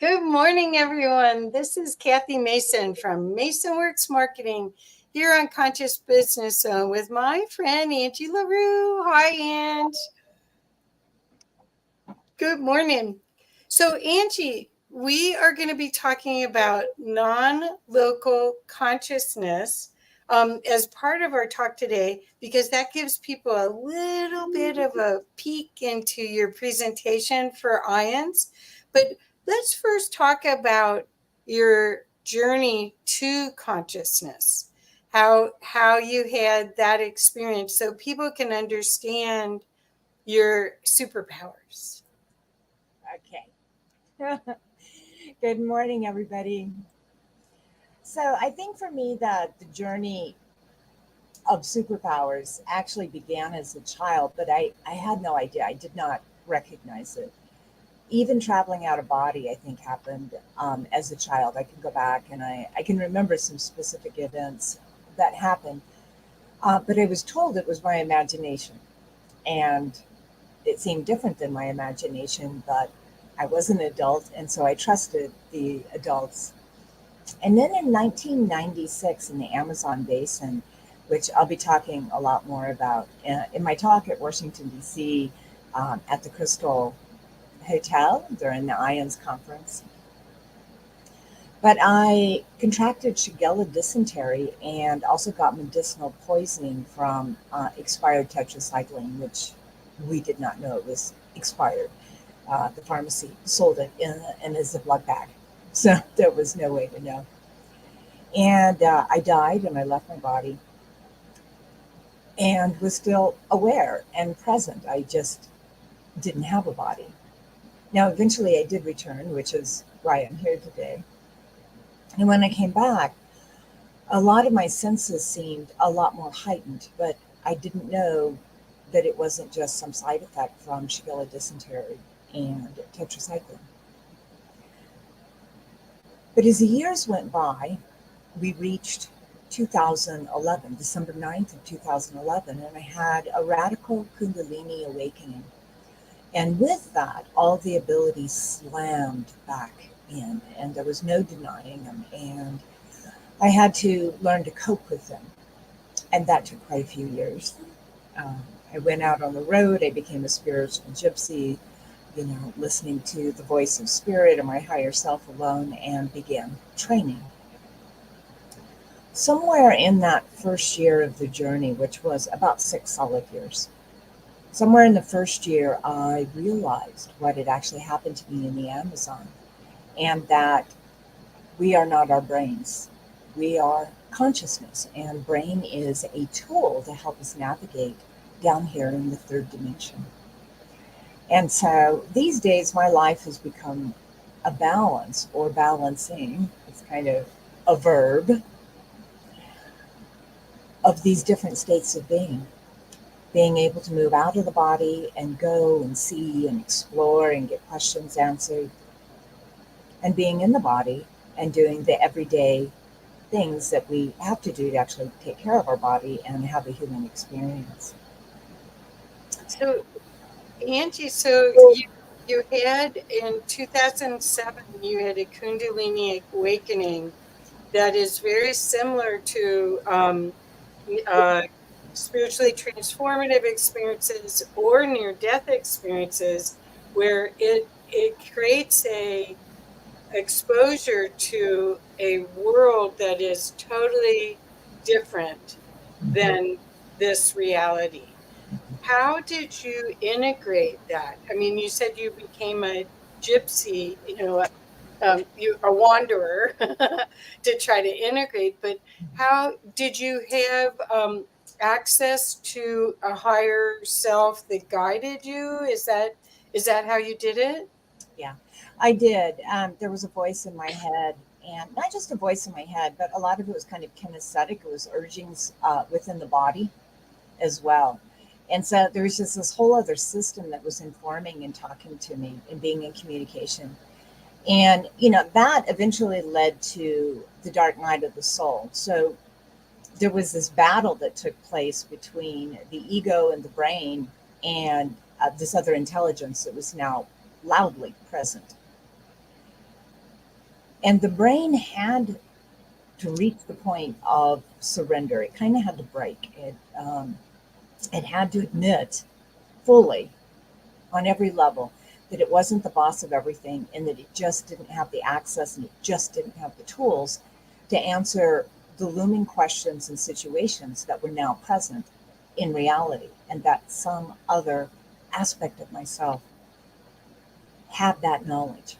Good morning, everyone. This is Kathy Mason from Mason Works Marketing here on Conscious Business Zone with my friend Angelia LaRue. Hi, Ange. Good morning. So, Angie, we are going to be talking about non-local consciousness as part of our talk today, because that gives people a little bit of a peek into your presentation for IANDS. But let's first talk about your journey to consciousness, how you had that experience so people can understand your superpowers. Okay. Good morning, everybody. So I think for me that the journey of superpowers actually began as a child, but I had no idea. I did not recognize it. Even traveling out of body, I think, happened as a child. I can go back and I can remember some specific events that happened, but I was told it was my imagination. And it seemed different than my imagination, but I was an adult, and so I trusted the adults. And then in 1996, in the Amazon basin, which I'll be talking a lot more about in my talk at Washington, D.C., at the Crystal Hotel during the IANDS conference. But I contracted Shigella dysentery and also got medicinal poisoning from expired tetracycline, which we did not know it was expired. The pharmacy sold it in a Ziploc bag, so there was no way to know. And I died and I left my body and was still aware and present. I just didn't have a body. Now, eventually I did return, which is why I'm here today. And when I came back, a lot of my senses seemed a lot more heightened, but I didn't know that it wasn't just some side effect from Shigella dysentery and tetracycline. But as the years went by, we reached 2011, December 9th of 2011, and I had a radical Kundalini awakening. And with that, all the abilities slammed back in, and there was no denying them. And I had to learn to cope with them. And that took quite a few years. I went out on the road. I became a spiritual gypsy, listening to the voice of spirit and my higher self alone, and began training. Somewhere in that first year of the journey, which was about 6 solid years, somewhere in the first year, I realized what had actually happened to me in the Amazon, and that we are not our brains. We are consciousness, and brain is a tool to help us navigate down here in the third dimension. And so these days, my life has become a balance or balancing. It's kind of a verb of these different states of being able to move out of the body and go and see and explore and get questions answered, and being in the body and doing the everyday things that we have to do to actually take care of our body and have a human experience. So, Angie, you had in 2007, you had a Kundalini awakening that is very similar to spiritually transformative experiences or near-death experiences, where it creates a exposure to a world that is totally different than this reality. How did you integrate that? I mean, you said you became a gypsy, you a wanderer to try to integrate, but how did you have access to a higher self that guided you? Is that how you did it? Yeah, I did. There was a voice in my head, and not just a voice in my head, but a lot of it was kind of kinesthetic. It was urgings within the body as well. And so there was just this whole other system that was informing and talking to me and being in communication. And, that eventually led to the dark night of the soul. So there was this battle that took place between the ego and the brain and this other intelligence that was now loudly present. And the brain had to reach the point of surrender. It kind of had to break. It had to admit fully on every level that it wasn't the boss of everything and that it just didn't have the access and it just didn't have the tools to answer the looming questions and situations that were now present in reality, and that some other aspect of myself had that knowledge.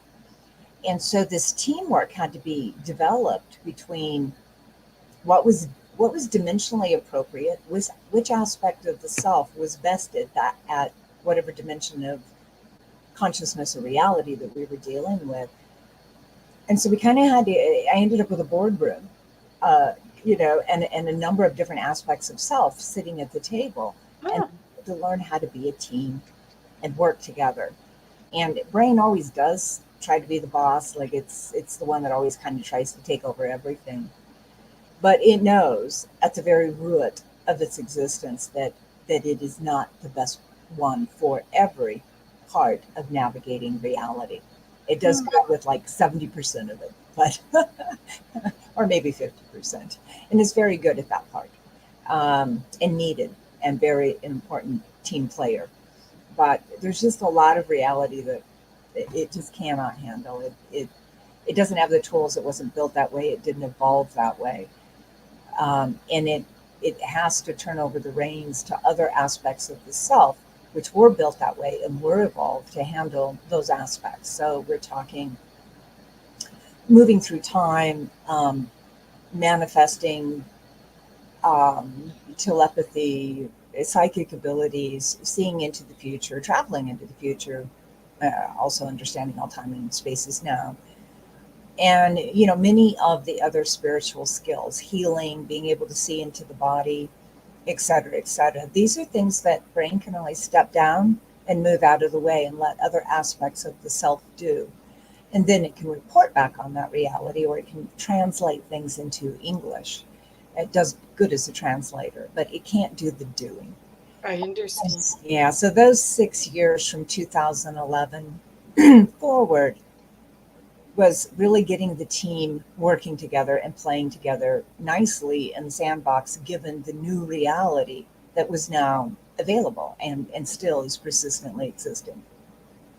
And so this teamwork had to be developed between what was dimensionally appropriate, was which aspect of the self was vested that at whatever dimension of consciousness or reality that we were dealing with. And so we kind of had to, I ended up with a boardroom, and a number of different aspects of self sitting at the table, and to learn how to be a team and work together. And brain always does try to be the boss, like it's the one that always kind of tries to take over everything. But it knows at the very root of its existence that it is not the best one for every part of navigating reality. It does good with like 70% of it, but or maybe 50%, and is very good at that part, and needed and very important team player. But there's just a lot of reality that it just cannot handle. It doesn't have the tools. It wasn't built that way. It didn't evolve that way, and it has to turn over the reins to other aspects of the self, which were built that way and were evolved to handle those aspects. So we're talking moving through time, manifesting telepathy, psychic abilities, seeing into the future, traveling into the future, also understanding all time and space is now. And, many of the other spiritual skills, healing, being able to see into the body, et cetera, et cetera. These are things that brain can only step down and move out of the way and let other aspects of the self do. And then it can report back on that reality, or it can translate things into English. It does good as a translator, but it can't do the doing. I understand. Yeah, so those 6 years from 2011 forward was really getting the team working together and playing together nicely in the sandbox, given the new reality that was now available and still is persistently existing.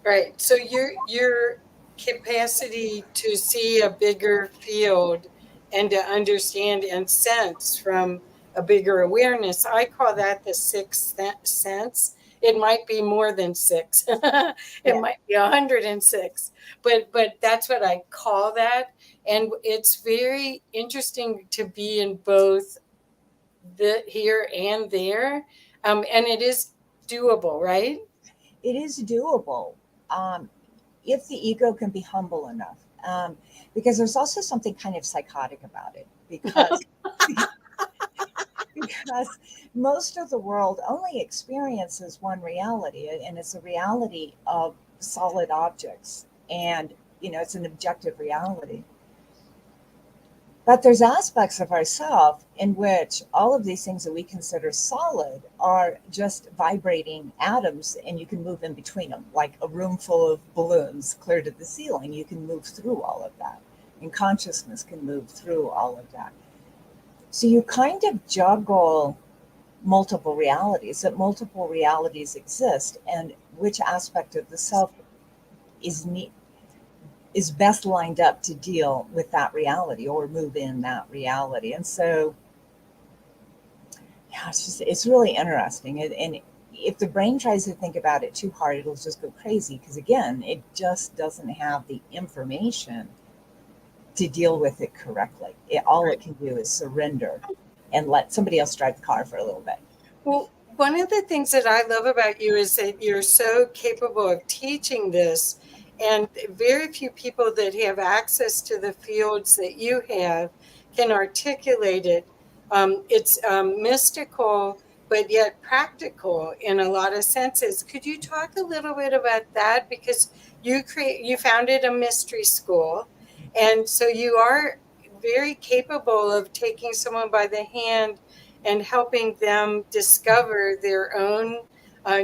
Right. So your capacity to see a bigger field and to understand and sense from a bigger awareness, I call that the sixth sense. It might be more than six. It Yeah. might be 106, but that's what I call that. And it's very interesting to be in both the here and there, and it is doable, right? It is doable, if the ego can be humble enough. Because there's also something kind of psychotic about it, because because most of the world only experiences one reality, and it's a reality of solid objects, and it's an objective reality. But there's aspects of ourself in which all of these things that we consider solid are just vibrating atoms, and you can move in between them, like a room full of balloons clear to the ceiling. You can move through all of that, and consciousness can move through all of that. So you kind of juggle multiple realities, that multiple realities exist, and which aspect of the self is is best lined up to deal with that reality or move in that reality. And so, yeah, it's really interesting. And if the brain tries to think about it too hard, it'll just go crazy, because again, it just doesn't have the information to deal with it correctly. All it can do is surrender and let somebody else drive the car for a little bit. Well, one of the things that I love about you is that you're so capable of teaching this, and very few people that have access to the fields that you have can articulate it. It's mystical, but yet practical in a lot of senses. Could you talk a little bit about that? Because you founded a mystery school, and so you are very capable of taking someone by the hand and helping them discover their own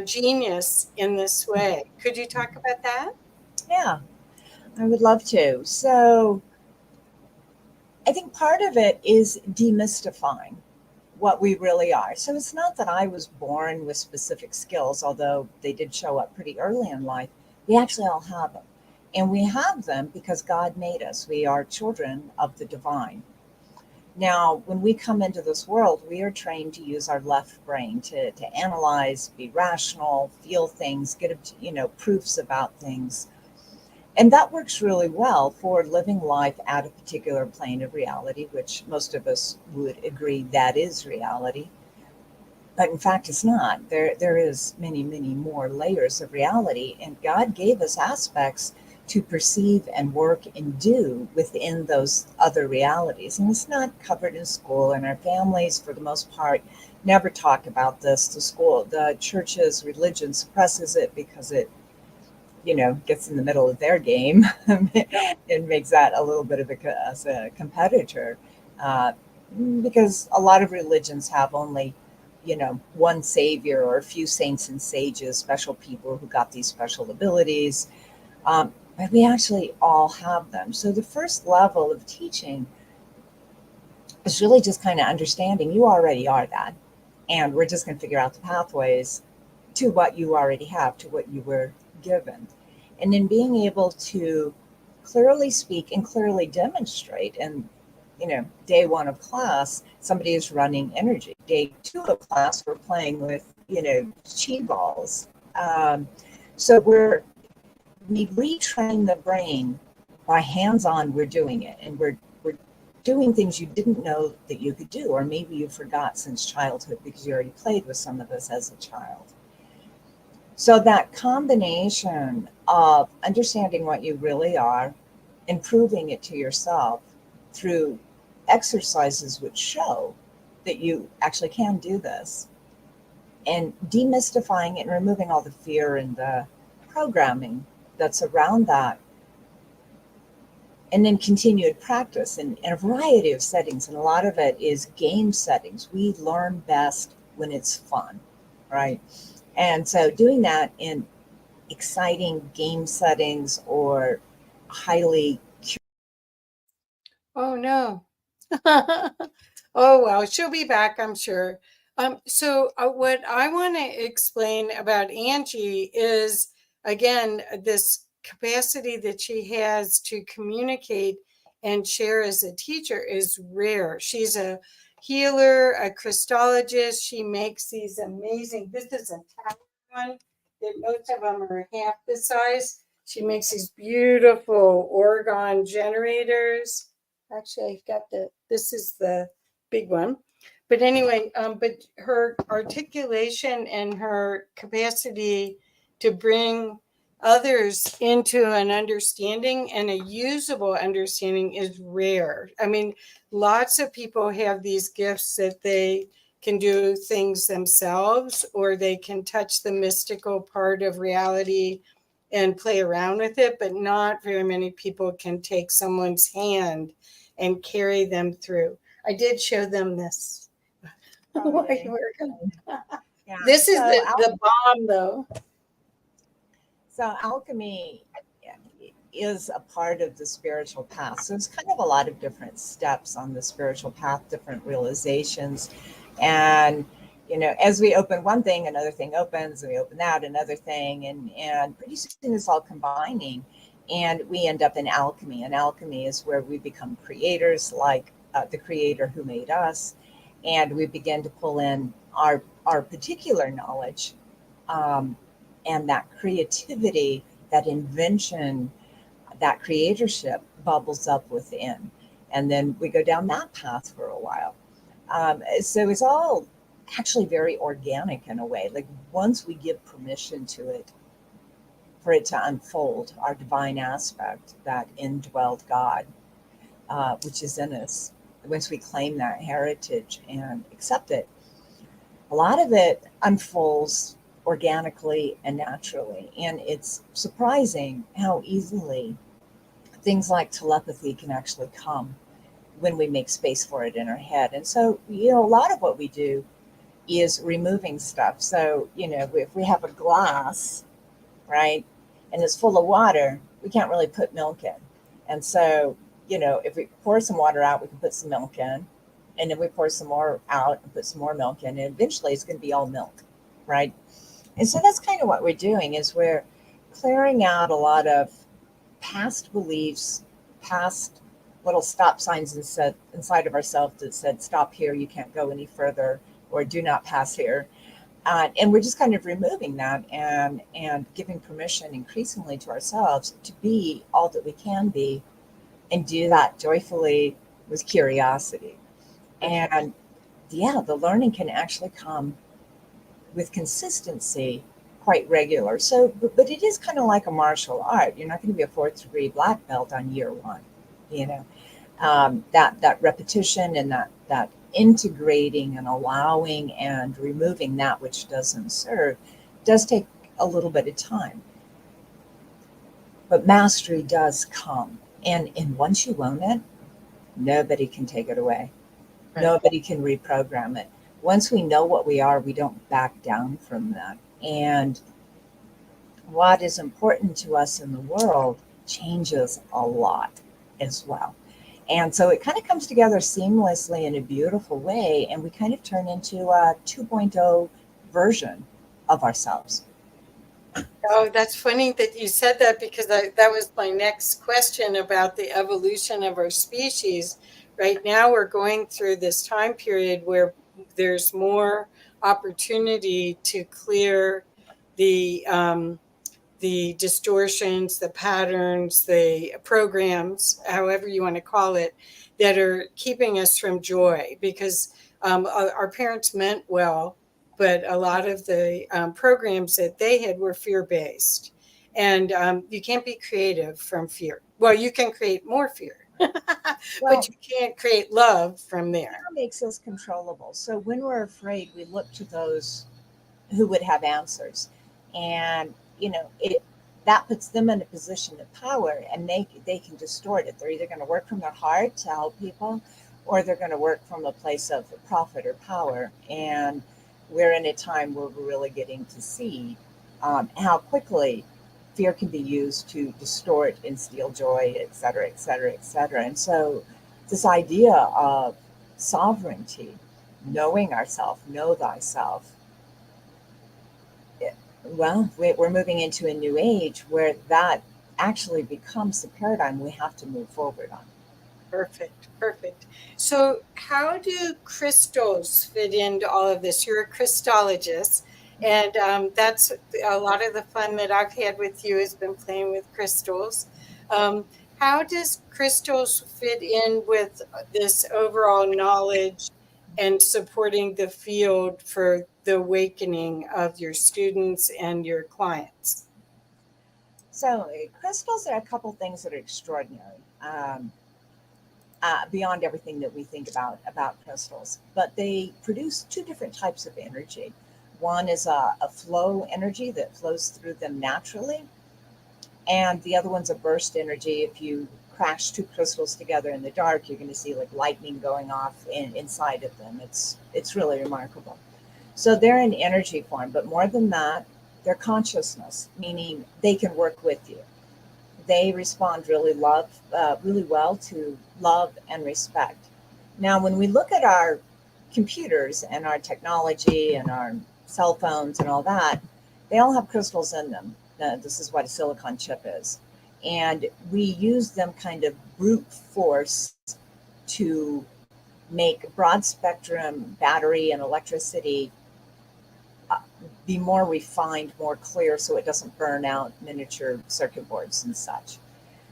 genius in this way. Could you talk about that? Yeah, I would love to. So, I think part of it is demystifying what we really are. So it's not that I was born with specific skills, although they did show up pretty early in life. We actually all have them. And we have them because God made us. We are children of the divine. Now, when we come into this world, we are trained to use our left brain to analyze, be rational, feel things, get, proofs about things. And that works really well for living life at a particular plane of reality, which most of us would agree that is reality. But in fact, it's not. There is many, many more layers of reality. And God gave us aspects to perceive and work and do within those other realities. And it's not covered in school, and our families, for the most part, never talk about this. The churches, religion suppresses it because it gets in the middle of their game and makes that a little bit of a competitor. Because a lot of religions have only, one savior or a few saints and sages, special people who got these special abilities. But we actually all have them. So the first level of teaching is really just kind of understanding you already are that. And we're just going to figure out the pathways to what you already have, to what you were given. And then being able to clearly speak and clearly demonstrate. And, day one of class, somebody is running energy. Day two of class, we're playing with, chi balls. So we retrain the brain by hands-on. We're doing it, and we're doing things you didn't know that you could do, or maybe you forgot since childhood because you already played with some of this as a child. So that combination of understanding what you really are and proving it to yourself through exercises which show that you actually can do this, and demystifying it and removing all the fear and the programming that's around that, and then continued practice in a variety of settings. And a lot of it is game settings. We learn best when it's fun, right? And so doing that in exciting game settings or highly... Oh, no. Oh, well, she'll be back, I'm sure. So what I want to explain about Angie is, again, this capacity that she has to communicate and share as a teacher is rare. She's a healer, a Crystologist. She makes these amazing, this is a tower one, that most of them are half the size. She makes these beautiful orgone generators. Actually, I've got this is the big one. But anyway, but her articulation and her capacity to bring others into an understanding and a usable understanding is rare. I mean, lots of people have these gifts that they can do things themselves, or they can touch the mystical part of reality and play around with it, but not very many people can take someone's hand and carry them through. I did show them this. Oh, yeah. This is the bomb, though. So alchemy is a part of the spiritual path. So it's kind of a lot of different steps on the spiritual path, different realizations. And, as we open one thing, another thing opens, and we open that, another thing. And pretty soon it's all combining. And we end up in alchemy. And alchemy is where we become creators, like the creator who made us. And we begin to pull in our particular knowledge, and that creativity, that invention, that creatorship bubbles up within. And then we go down that path for a while. So it's all actually very organic in a way. Like once we give permission to it, for it to unfold, our divine aspect, that indwelled God, which is in us, once we claim that heritage and accept it, a lot of it unfolds organically and naturally. And it's surprising how easily things like telepathy can actually come when we make space for it in our head. And so, a lot of what we do is removing stuff. So, if we have a glass, right, and it's full of water, we can't really put milk in. And so if we pour some water out, we can put some milk in, and then we pour some more out and put some more milk in, and eventually it's going to be all milk, right? And so that's kind of what we're doing, is we're clearing out a lot of past beliefs, past little stop signs inside of ourselves that said, stop here, you can't go any further, or do not pass here. And we're just kind of removing that and giving permission increasingly to ourselves to be all that we can be, and do that joyfully with curiosity. And yeah, the learning can actually come with consistency, quite regular. So, but it is kind of like a martial art. You're not going to be a 4th degree black belt on year 1, that repetition and that integrating and allowing and removing that which doesn't serve does take a little bit of time. But mastery does come. And once you own it, nobody can take it away. Right. Nobody can reprogram it. Once we know what we are, we don't back down from that. And what is important to us in the world changes a lot as well. And so it kind of comes together seamlessly in a beautiful way, and we kind of turn into a 2.0 version of ourselves. Oh, that's funny that you said that, because that was my next question about the evolution of our species. Right now, we're going through this time period where there's more opportunity to clear the distortions, the patterns, the programs, however you want to call it, that are keeping us from joy, because our parents meant well, but a lot of the programs that they had were fear-based. And you can't be creative from fear. Well, you can create more fear, but you can't create love from there. Fear makes us controllable. So when we're afraid, we look to those who would have answers. And that puts them in a position of power, and they can distort it. They're either going to work from their heart to help people, or they're going to work from a place of profit or power. And we're in a time where we're really getting to see how quickly fear can be used to distort and steal joy, et cetera, et cetera, et cetera. And so this idea of sovereignty, knowing ourselves, know thyself, well, we're moving into a new age where that actually becomes the paradigm we have to move forward on. Perfect. So how do crystals fit into all of this? You're a Crystologist, and that's a lot of the fun that I've had with you has been playing with crystals. How does crystals fit in with this overall knowledge and supporting the field for the awakening of your students and your clients? So crystals are a couple things that are extraordinary, beyond everything that we think about crystals. But they produce 2 different types of energy. One is a flow energy that flows through them naturally, and the other one's a burst energy. If you crash 2 crystals together in the dark, you're going to see like lightning going off inside of them. It's really remarkable. So they're in energy form, but more than that, they're consciousness, meaning they can work with you. They respond really well to love and respect. Now, when we look at our computers and our technology and our cell phones and all that, they all have crystals in them. This is what a silicon chip is. And we use them kind of brute force to make broad spectrum battery and electricity be more refined, more clear, so it doesn't burn out miniature circuit boards and such.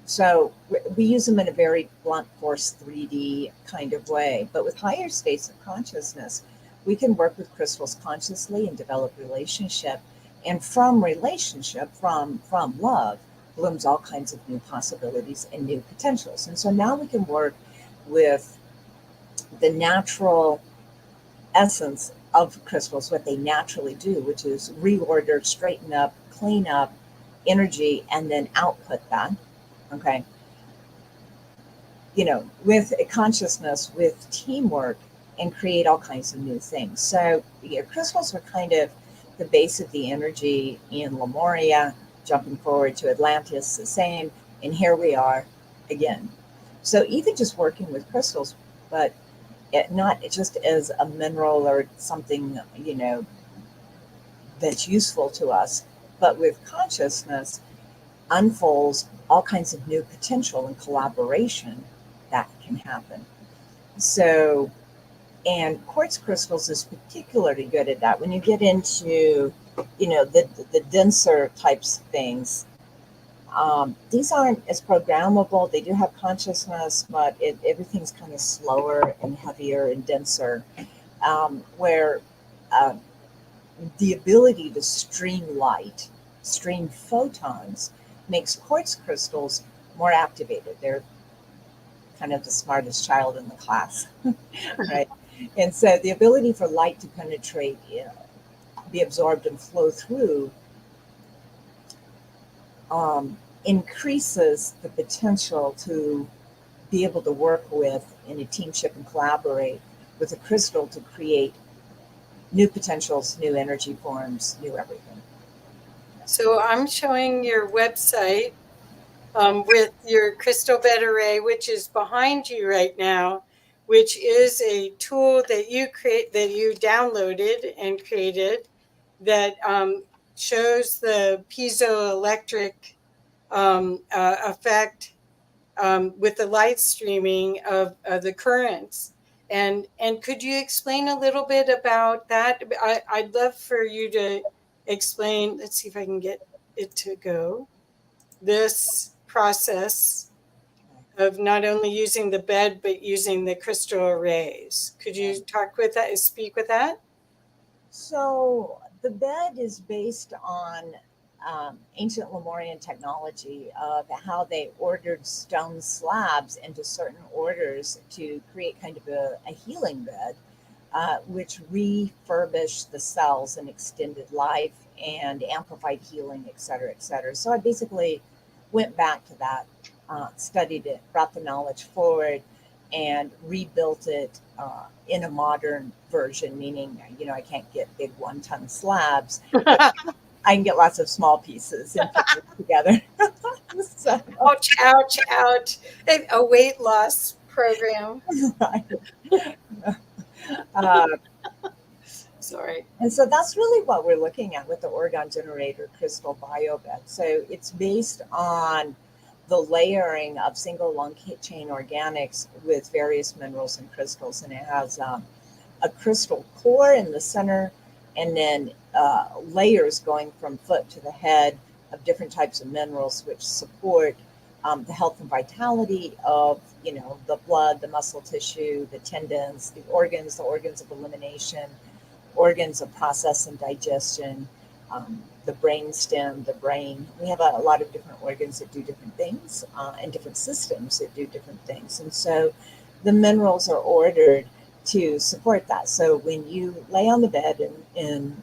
So we use them in a very blunt force 3D kind of way. But with higher states of consciousness, we can work with crystals consciously and develop relationship. And from relationship, from love, blooms all kinds of new possibilities and new potentials. And so now we can work with the natural essence of crystals, what they naturally do, which is reorder, straighten up, clean up energy, and then output that. Okay. With a consciousness, with teamwork, and create all kinds of new things. So crystals are kind of the base of the energy in Lemuria, jumping forward to Atlantis, the same. And here we are again. So even just working with crystals, but not just as a mineral or something, that's useful to us, but with consciousness unfolds all kinds of new potential and collaboration that can happen. So, and quartz crystals is particularly good at that. When you get into, the denser types of things, these aren't as programmable. They do have consciousness, but everything's kind of slower and heavier and denser. Where the ability to stream light, stream photons, makes quartz crystals more activated. They're kind of the smartest child in the class, right? And so the ability for light to penetrate, be absorbed and flow through, increases the potential to be able to work with in a teamship and collaborate with a crystal to create new potentials, new energy forms, new everything. So I'm showing your website with your crystal bed array, which is behind you right now, which is a tool that you downloaded and created that shows the piezoelectric effect with the light streaming of the currents. And could you explain a little bit about that? I'd love for you to explain. Let's see if I can get it to go. This process of not only using the bed, but using the crystal arrays. Could you speak with that? So the bed is based on ancient Lemurian technology of how they ordered stone slabs into certain orders to create kind of a healing bed, which refurbished the cells and extended life and amplified healing, et cetera, et cetera. So I basically went back to that, studied it, brought the knowledge forward, and rebuilt it in a modern version, meaning, I can't get big 1-ton slabs. I can get lots of small pieces and put them together. So, ouch, ouch, ouch. A weight loss program. right. Sorry. And so that's really what we're looking at with the orgone generator crystal biobed. So it's based on the layering of single long chain organics with various minerals and crystals. And it has a crystal core in the center, and then layers going from foot to the head of different types of minerals, which support the health and vitality of, the blood, the muscle tissue, the tendons, the organs of elimination, organs of process and digestion, the brain stem, the brain. We have a lot of different organs that do different things, and different systems that do different things. And so the minerals are ordered to support that. So when you lay on the bed and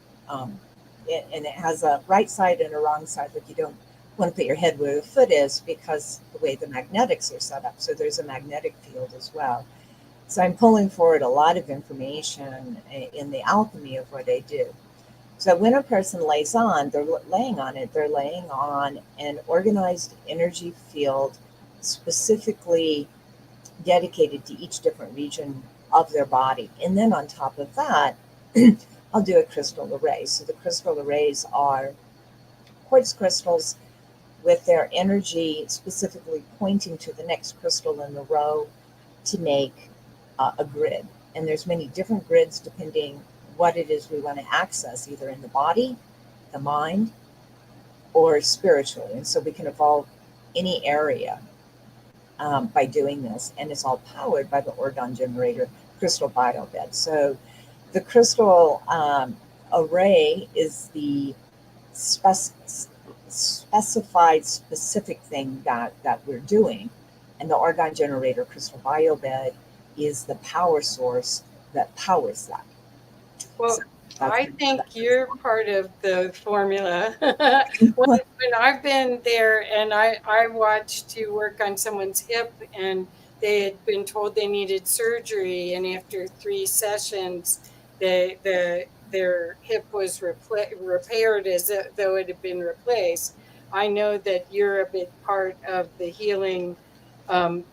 it has a right side and a wrong side, like you don't want to put your head where the foot is because the way the magnetics are set up. So there's a magnetic field as well. So I'm pulling forward a lot of information in the alchemy of what I do. So when a person lays on, they're laying on an organized energy field specifically dedicated to each different region of their body. And then on top of that, I'll do a crystal array. So the crystal arrays are quartz crystals with their energy specifically pointing to the next crystal in the row to make a grid. And there's many different grids depending what it is we want to access, either in the body, the mind, or spiritually. And so we can evolve any area by doing this. And it's all powered by the orgone generator crystal biobed. So the crystal array is the specified specific thing that we're doing. And the orgone generator crystal biobed is the power source that powers that. Well, So I think you're part of the formula. when I've been there and I watched you work on someone's hip and they had been told they needed surgery, and after 3 sessions, their hip was repaired as though it had been replaced. I know that you're a big part of the healing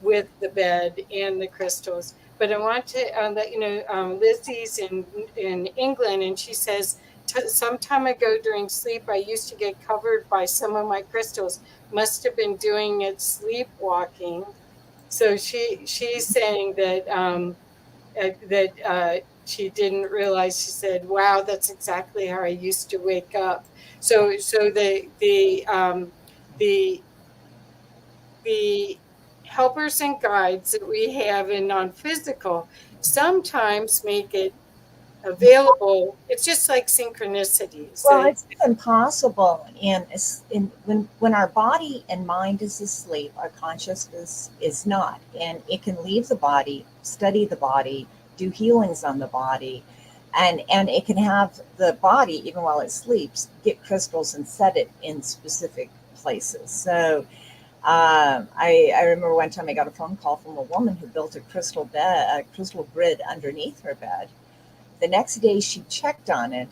with the bed and the crystals. But I want to let you know, Lizzie's in England, and she says, some time ago during sleep, I used to get covered by some of my crystals. Must have been doing it sleepwalking. So she's saying that she didn't realize. She said, "Wow, that's exactly how I used to wake up." So the the helpers and guides that we have in non-physical sometimes make it available. It's just like synchronicities. Well, it's even possible when our body and mind is asleep, our consciousness is not, and it can leave the body, study the body, do healings on the body, and it can have the body, even while it sleeps, get crystals and set it in specific places. So I remember one time I got a phone call from a woman who built a crystal grid underneath her bed. The next day she checked on it,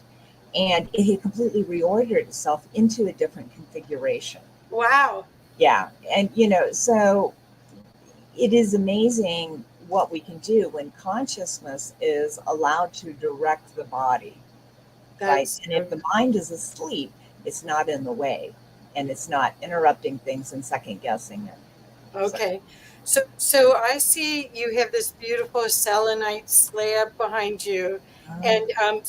and it had completely reordered itself into a different configuration. Wow. Yeah. And, so it is amazing what we can do when consciousness is allowed to direct the body. Right. And if the mind is asleep, it's not in the way, and it's not interrupting things and second guessing it. Okay. So I see you have this beautiful selenite slab behind you. And and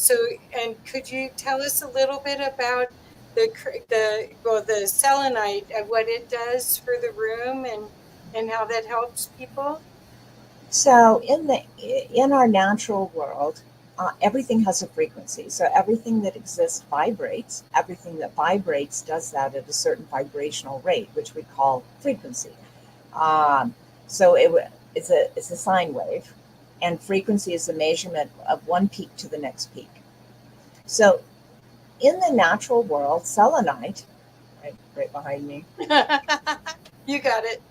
could you tell us a little bit about the selenite and what it does for the room and how that helps people? So in our natural world, everything has a frequency. So everything that exists vibrates. Everything that vibrates does that at a certain vibrational rate, which we call frequency. So it's a sine wave, and frequency is a measurement of one peak to the next peak. So in the natural world, selenite, right behind me, you got it,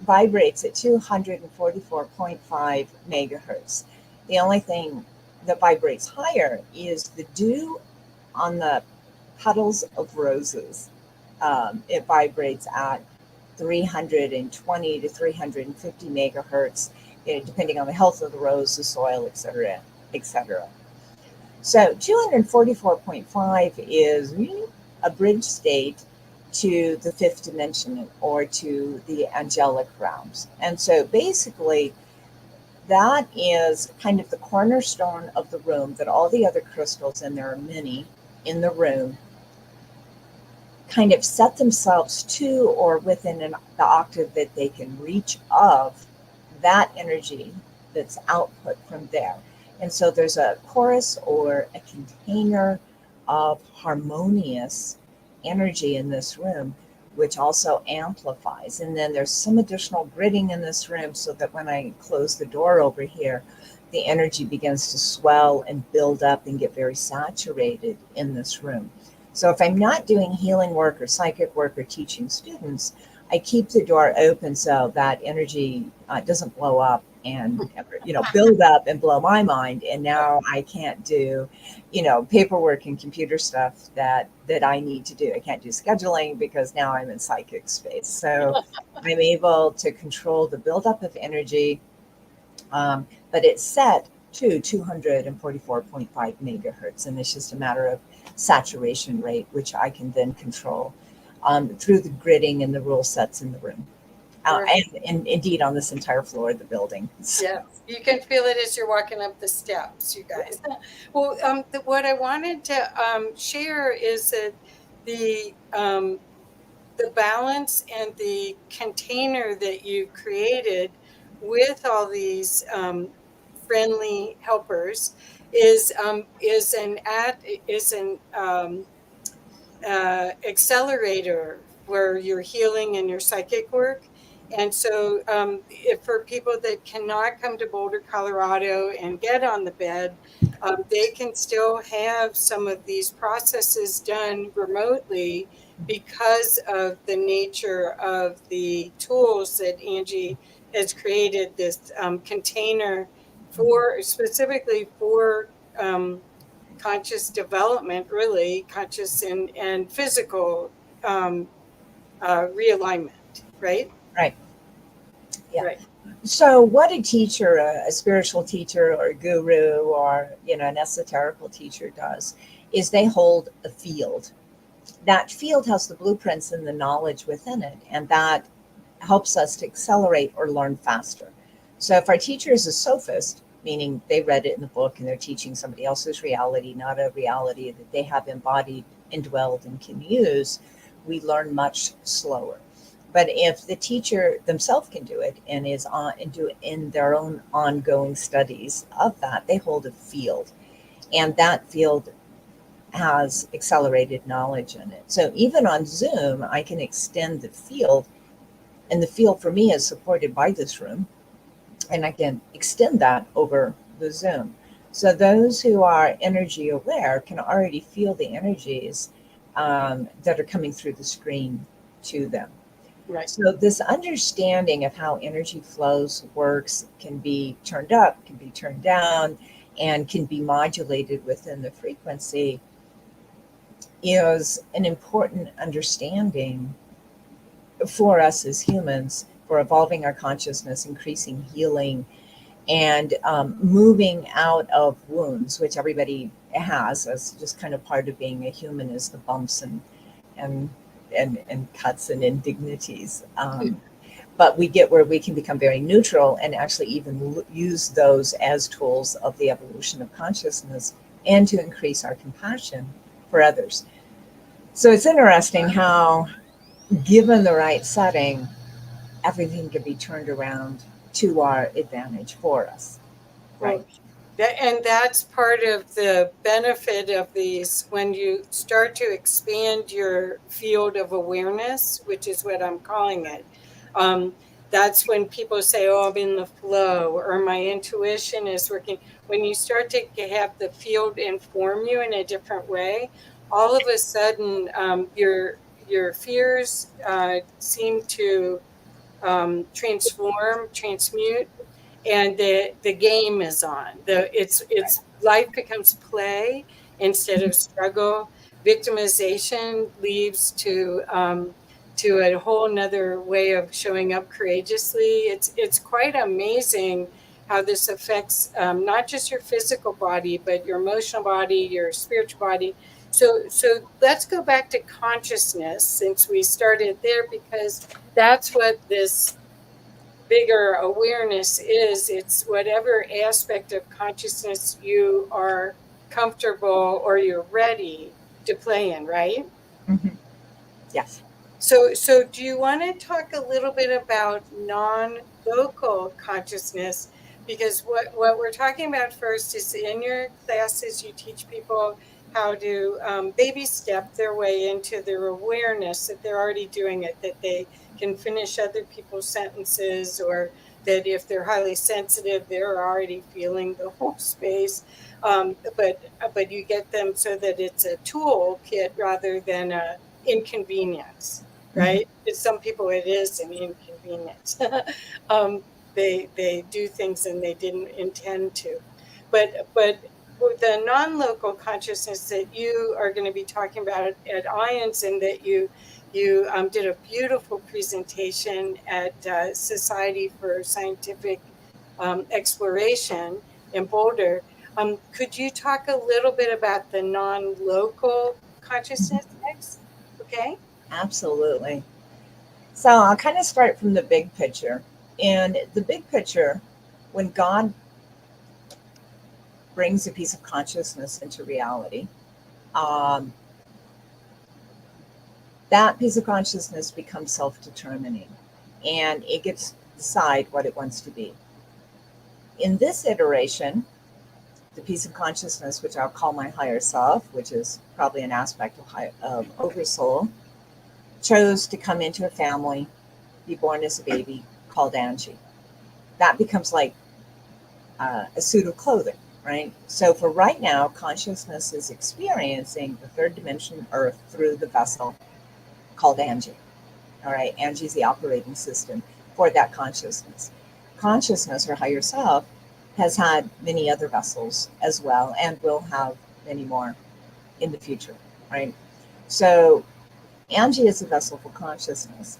vibrates at 244.5 megahertz. The only thing that vibrates higher is the dew on the petals of roses. It vibrates at 320 to 350 megahertz, depending on the health of the rose, the soil, et cetera, et cetera. So 244.5 is a bridge state to the fifth dimension or to the angelic realms. And so basically, that is kind of the cornerstone of the room that all the other crystals, and there are many in the room, kind of set themselves to or within the octave that they can reach of that energy that's output from there. And so there's a chorus or a container of harmonious energy in this room, which also amplifies. And then there's some additional gridding in this room so that when I close the door over here, the energy begins to swell and build up and get very saturated in this room. So if I'm not doing healing work or psychic work or teaching students, I keep the door open so that energy doesn't blow up and build up and blow my mind. And now I can't do, paperwork and computer stuff that I need to do. I can't do scheduling because now I'm in psychic space. So I'm able to control the buildup of energy, but it's set to 244.5 megahertz. And it's just a matter of saturation rate, which I can then control through the gridding and the rule sets in the room. And indeed on this entire floor of the building. Yeah, you can feel it as you're walking up the steps, you guys. Well, what I wanted to share is that the balance and the container that you created with all these friendly helpers is an accelerator for your healing and your psychic work. And so if for people that cannot come to Boulder, Colorado and get on the bed, they can still have some of these processes done remotely because of the nature of the tools that Angie has created, this container specifically for conscious development, really conscious and physical realignment, right? Right. Yeah. Right. So what a teacher, a spiritual teacher or a guru or, an esoterical teacher does is they hold a field. That field has the blueprints and the knowledge within it, and that helps us to accelerate or learn faster. So if our teacher is a sophist, meaning they read it in the book and they're teaching somebody else's reality, not a reality that they have embodied, indwelled, and can use, we learn much slower. But if the teacher themselves can do it and is on and do it in their own ongoing studies of that, they hold a field, and that field has accelerated knowledge in it. So even on Zoom, I can extend the field, and the field for me is supported by this room, and I can extend that over the Zoom. So those who are energy aware can already feel the energies that are coming through the screen to them. Right. So this understanding of how energy flows, works, can be turned up, can be turned down, and can be modulated within the frequency is an important understanding for us as humans for evolving our consciousness, increasing healing, and moving out of wounds, which everybody has as just kind of part of being a human, is the bumps and cuts and indignities. But we get where we can become very neutral and actually even use those as tools of the evolution of consciousness and to increase our compassion for others. So it's interesting how, given the right setting, everything can be turned around to our advantage for us. Right. Well, and that's part of the benefit of these. When you start to expand your field of awareness, which is what I'm calling it, that's when people say, oh, I'm in the flow, or my intuition is working. When you start to have the field inform you in a different way, all of a sudden your fears seem to transmute, and the game is on. It's life becomes play instead of struggle. Victimization leads to a whole nother way of showing up courageously. It's quite amazing how this affects not just your physical body, but your emotional body, your spiritual body. So let's go back to consciousness, since we started there, because that's what this bigger awareness is. It's whatever aspect of consciousness you are comfortable or you're ready to play in, right? Mm-hmm. Yes. So do you want to talk a little bit about non-local consciousness? Because what we're talking about first is, in your classes, you teach people how to baby step their way into their awareness, that they're already doing it, that they can finish other people's sentences, or that if they're highly sensitive, they're already feeling the whole space. But you get them so that it's a toolkit rather than a inconvenience. Right? It's some people, it is an inconvenience. They do things and they didn't intend to. But the non-local consciousness that you are going to be talking about at IANDS, and that you did a beautiful presentation at Society for Scientific Exploration in Boulder. Could you talk a little bit about the non-local consciousness next? Okay. Absolutely. So I'll kind of start from the big picture. And the big picture, when God brings a piece of consciousness into reality, that piece of consciousness becomes self-determining, and it gets to decide what it wants to be. In this iteration, the piece of consciousness, which I'll call my higher self, which is probably an aspect of oversoul, chose to come into a family, be born as a baby, called Angie. That becomes like a suit of clothing, right? So for right now, consciousness is experiencing the third dimension Earth through the vessel called Angie. All right, Angie's the operating system for that consciousness. Consciousness, or higher self, has had many other vessels as well, and will have many more in the future, right? So Angie is a vessel for consciousness.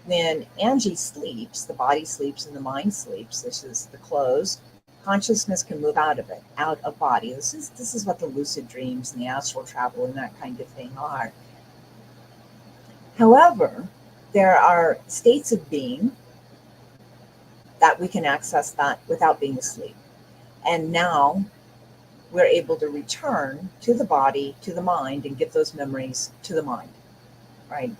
when Angie sleeps, the body sleeps and the mind sleeps. This is the closed. Consciousness can move out of it, out of body. This is what the lucid dreams and the astral travel and that kind of thing are. However, there are states of being that we can access that without being asleep. And now we're able to return to the body, to the mind, and give those memories to the mind, right?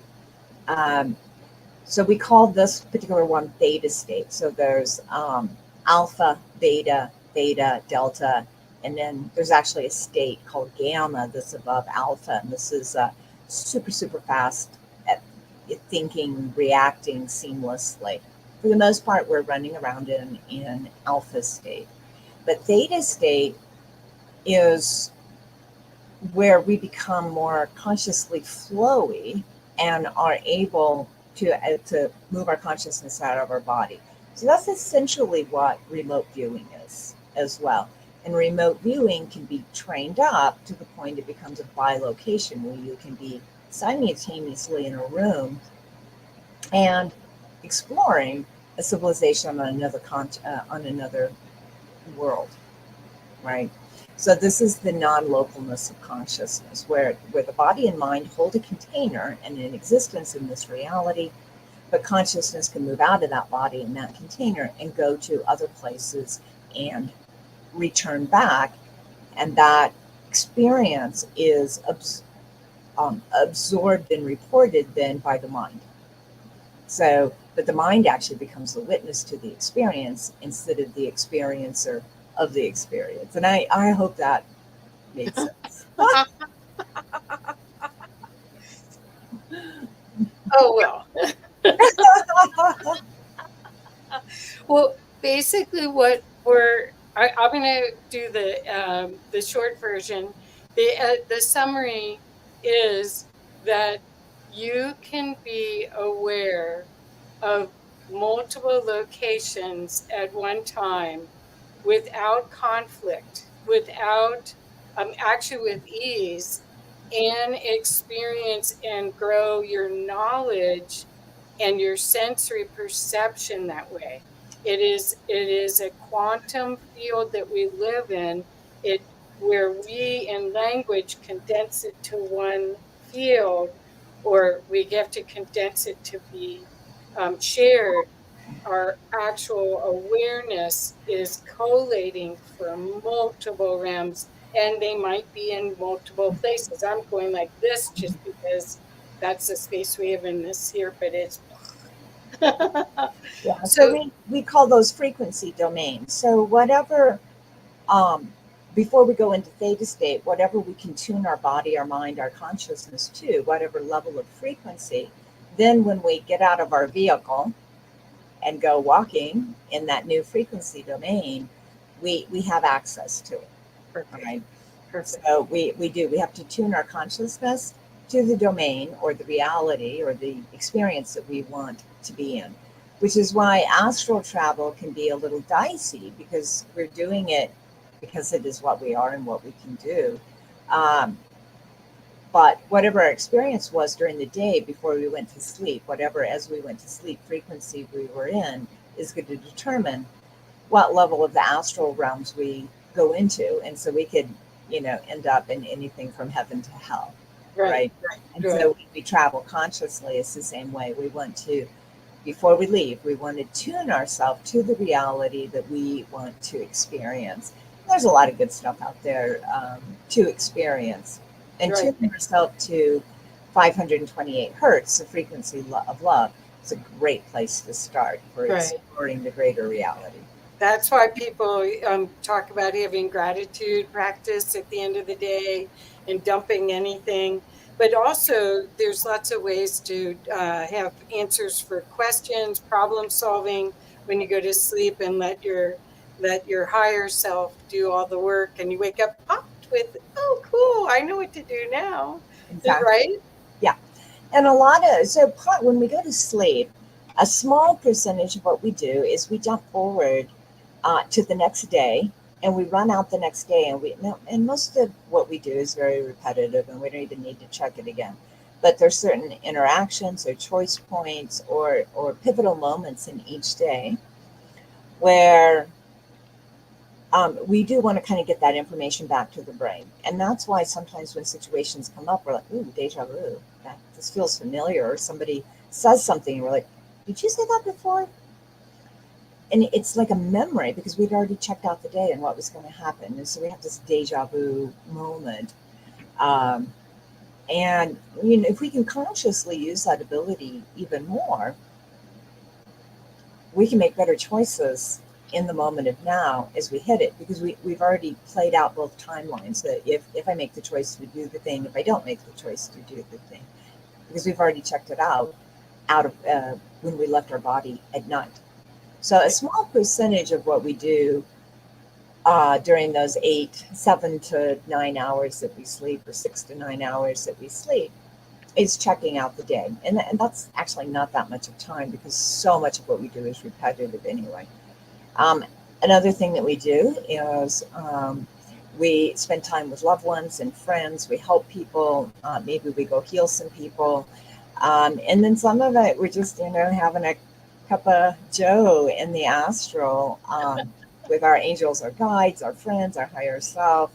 So we call this particular one theta state. So there's alpha, beta, theta, delta, and then there's actually a state called gamma that's above alpha, and this is super, super fast at thinking, reacting seamlessly. For the most part, we're running around in alpha state. But theta state is where we become more consciously flowy and are able to move our consciousness out of our body. So that's essentially what remote viewing is as well. And remote viewing can be trained up to the point it becomes a bilocation, where you can be simultaneously in a room and exploring a civilization on another world, right? So this is the non-localness of consciousness, where the body and mind hold a container and an existence in this reality, but consciousness can move out of that body and that container and go to other places and return back. And that experience is absorbed and reported then by the mind. So, but the mind actually becomes the witness to the experience instead of the experiencer of the experience. And I hope that made sense. Oh, well. Well, basically what I'm going to do the short version. The summary is that you can be aware of multiple locations at one time without conflict, actually with ease, and experience and grow your knowledge and your sensory perception that way. It is a quantum field that we live in, where we in language condense it to one field, or we have to condense it to be shared. Our actual awareness is collating from multiple realms, and they might be in multiple places. I'm going like this just because that's the space we have in this here, but it's Yeah, so we call those frequency domains. So whatever, before we go into theta state, whatever we can tune our body, our mind, our consciousness to, whatever level of frequency, then when we get out of our vehicle and go walking in that new frequency domain, we have access to it. perfect. Right? Perfect. So we have to tune our consciousness to the domain or the reality or the experience that we want to be in, which is why astral travel can be a little dicey, because we're doing it because it is what we are and what we can do. But whatever our experience was during the day before we went to sleep, whatever as we went to sleep frequency we were in, is going to determine what level of the astral realms we go into. And so we could, end up in anything from heaven to hell. Right. And so we travel consciously. It's the same way. We want to, before we leave, we want to tune ourselves to the reality that we want to experience. There's a lot of good stuff out there to experience. And tuning yourself to 528 hertz, the frequency of love, is a great place to start for exploring the greater reality. That's why people talk about having gratitude practice at the end of the day and dumping anything. But also, there's lots of ways to have answers for questions, problem solving when you go to sleep, and let your higher self do all the work, and you wake up popped with, oh, cool, I know what to do now. Exactly. Right? Yeah. And when we go to sleep, a small percentage of what we do is we jump forward to the next day, and we run out the next day, and most of what we do is very repetitive, and we don't even need to check it again. but there's certain interactions or choice points or pivotal moments in each day where we do want to kind of get that information back to the brain. And that's why sometimes when situations come up, we're like, ooh, deja vu, this feels familiar. Or somebody says something and we're like, did you say that before? And it's like a memory because we'd already checked out the day and what was going to happen. And so we have this deja vu moment. And if we can consciously use that ability even more, we can make better choices in the moment of now as we hit it, because we've already played out both timelines. That if I make the choice to do the thing, if I don't make the choice to do the thing, because we've already checked it out of when we left our body at night. So a small percentage of what we do during those 7 to 9 hours that we sleep, or 6 to 9 hours that we sleep, is checking out the day. And that's actually not that much of time, because so much of what we do is repetitive anyway. Another thing that we do is we spend time with loved ones and friends. We help people. Maybe we go heal some people. And then some of it, we're just, having a cup of Joe in the astral with our angels, our guides, our friends, our higher self,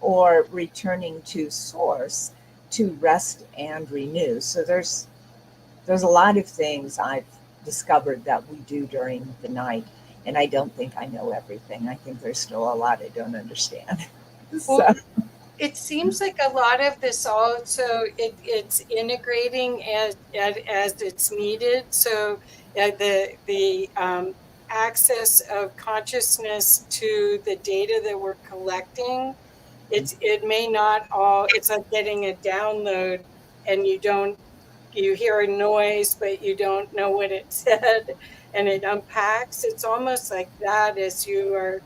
or returning to source to rest and renew. So there's a lot of things I've discovered that we do during the night, and I don't think I know everything. I think there's still a lot I don't understand. Well, it seems like a lot of this also it's integrating as it's needed. So the access of consciousness to the data that we're collecting, it may not all. It's like getting a download, and you hear a noise, but you don't know what it said, and it unpacks. It's almost like that as you are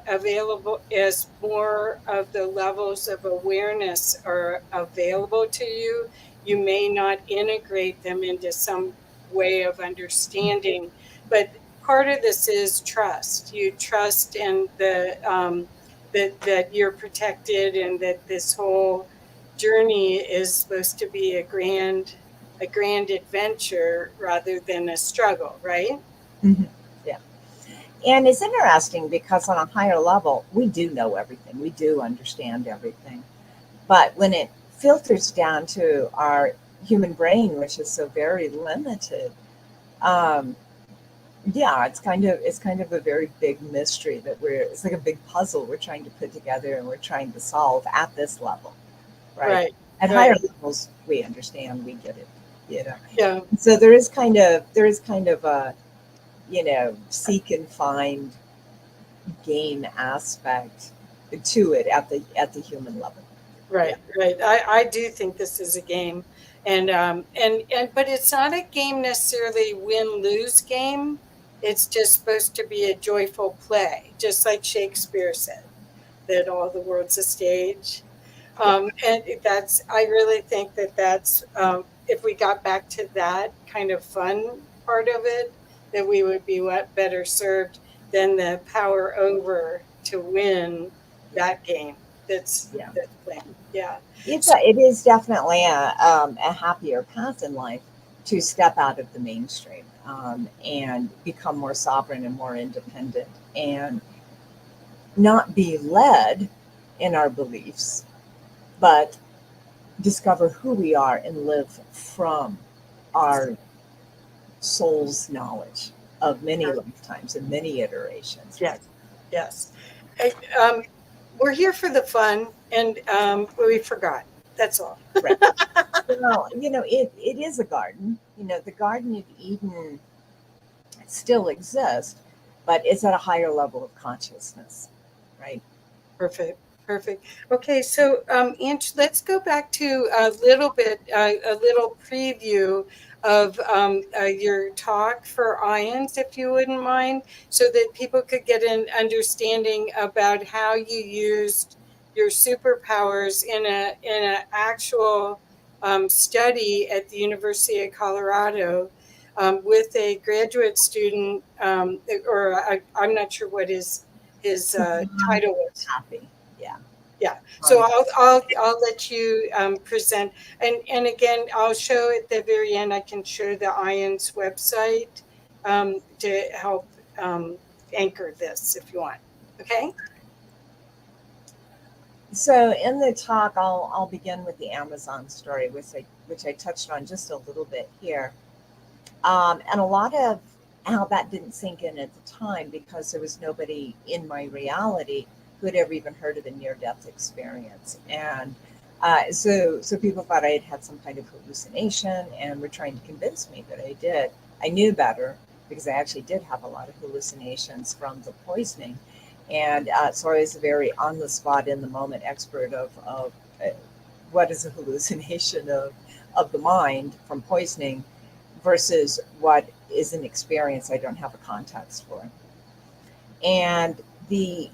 available, as more of the levels of awareness are available to you. You may not integrate them into some way of understanding, but part of this is trust. You trust in that you're protected, and that this whole journey is supposed to be a grand adventure rather than a struggle, right? Mm-hmm. Yeah. And it's interesting because on a higher level, we do know everything. We do understand everything. But when it filters down to our human brain, which is so very limited, yeah, it's kind of a very big mystery that it's like a big puzzle we're trying to put together and we're trying to solve at this level, right? At higher levels, we understand, we get it, Yeah. So there is kind of a seek and find game aspect to it at the human level. Right. I do think this is a game, and but it's not a game necessarily win-lose game. It's just supposed to be a joyful play, just like Shakespeare said, that all the world's a stage. And I really think that's if we got back to that kind of fun part of it, that we would be better served than the power over to win that game. That's playing. Yeah. It is definitely a happier path in life to step out of the mainstream and become more sovereign and more independent, and not be led in our beliefs, but discover who we are and live from our soul's knowledge of many lifetimes and many iterations. Yes. We're here for the fun, and we forgot. That's all. Right. Well, it is a garden. The Garden of Eden still exists, but it's at a higher level of consciousness, right? Perfect. Okay, so Ange, let's go back to a little preview of your talk for IANDS, if you wouldn't mind, so that people could get an understanding about how you used your superpowers in a actual study at the University of Colorado with a graduate student, or I'm not sure what his title was. Happy, yeah. Yeah. So I'll let you present, and again, I'll show at the very end. I can show the IANDS website to help anchor this if you want. Okay. So in the talk, I'll begin with the Amazon story, which I touched on just a little bit here, and a lot of how that didn't sink in at the time because there was nobody in my reality who had ever even heard of a near-death experience, and so people thought I had had some kind of hallucination and were trying to convince me that I did. I knew better because I actually did have a lot of hallucinations from the poisoning. And so I was a very on the spot, in the moment expert of what is a hallucination of the mind from poisoning versus what is an experience I don't have a context for. And the